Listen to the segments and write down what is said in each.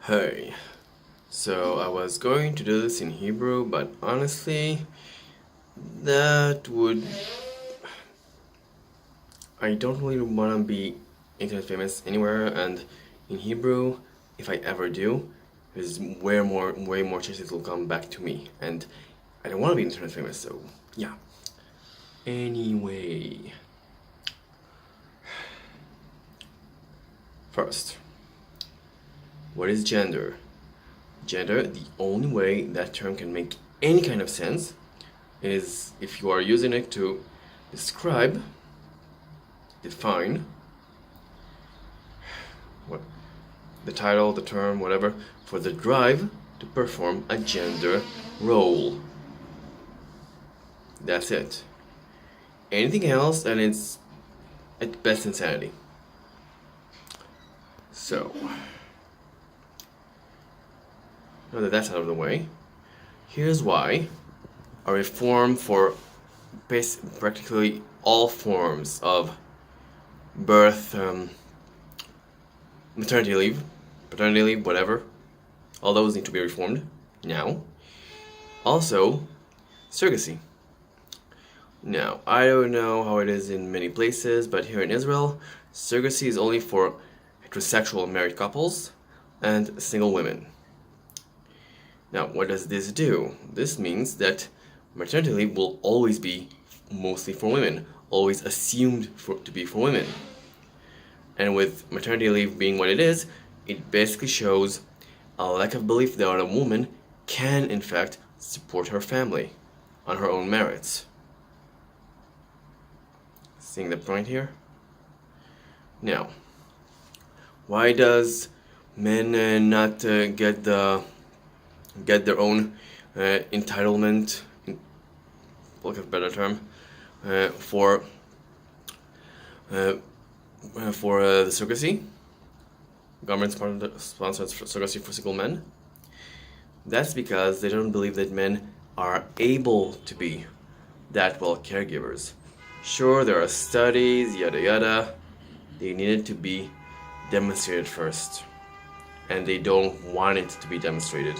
Hey, so I was going to do this in Hebrew, but honestly, that would. I don't really want to be internet famous anywhere, and in Hebrew, if I ever do, there's way more chances it will come back to me, and I don't want to be internet famous, so yeah. Anyway, first, what is gender? Gender, the only way that term can make any kind of sense is if you are using it to describe, define what the title, the term, whatever, for the drive to perform a gender role. That's it. Anything else, and it's at best insanity. So, now that that's out of the way, here's why a reform for practically all forms of birth, maternity leave, paternity leave, whatever, all those need to be reformed now. Also, surrogacy. Now, I don't know how it is in many places, but here in Israel, surrogacy is only for heterosexual married couples and single women. Now, what does this do? This means that maternity leave will always be mostly for women, always assumed to be for women. And with maternity leave being what it is, it basically shows a lack of belief that a woman can, in fact, support her family on her own merits. Seeing the point here? Now, why does men not get their own entitlement, for lack of a better term, for the surrogacy? Government-sponsored surrogacy for single men? That's because they don't believe that men are able to be that well caregivers. Sure, there are studies, yada yada. They needed to be demonstrated first. And they don't want it to be demonstrated.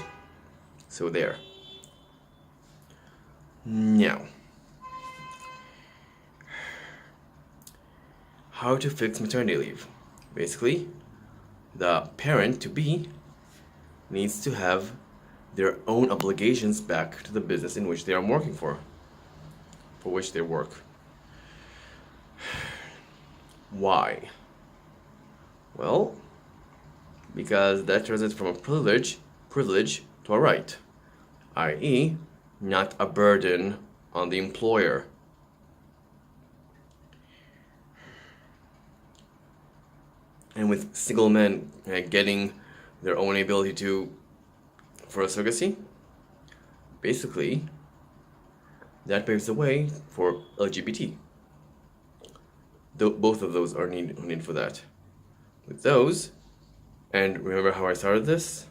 So there. Now, how to fix maternity leave? Basically, the parent-to-be needs to have their own obligations back to the business in which they are working for which they work. Why? Well, because that turns it from a privilege to a right, i.e., not a burden on the employer. And with single men getting their own ability for surrogacy, basically, that paves the way for LGBT. Both of those are need for that. With those, and remember how I started this?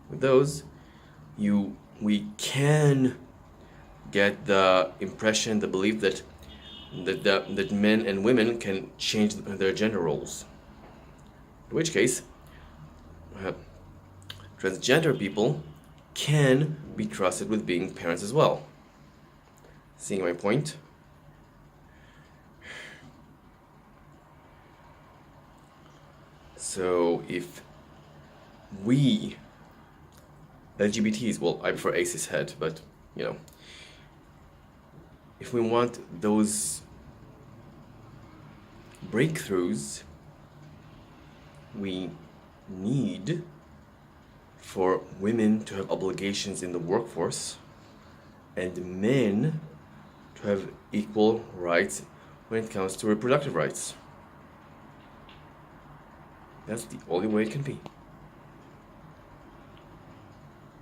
With those, we can get the impression, the belief that men and women can change their gender roles. In which case, transgender people can be trusted with being parents as well. Seeing my point? So if we LGBTs, well, I prefer aces head, but if we want those breakthroughs, we need for women to have obligations in the workforce and men to have equal rights when it comes to reproductive rights. That's the only way it can be.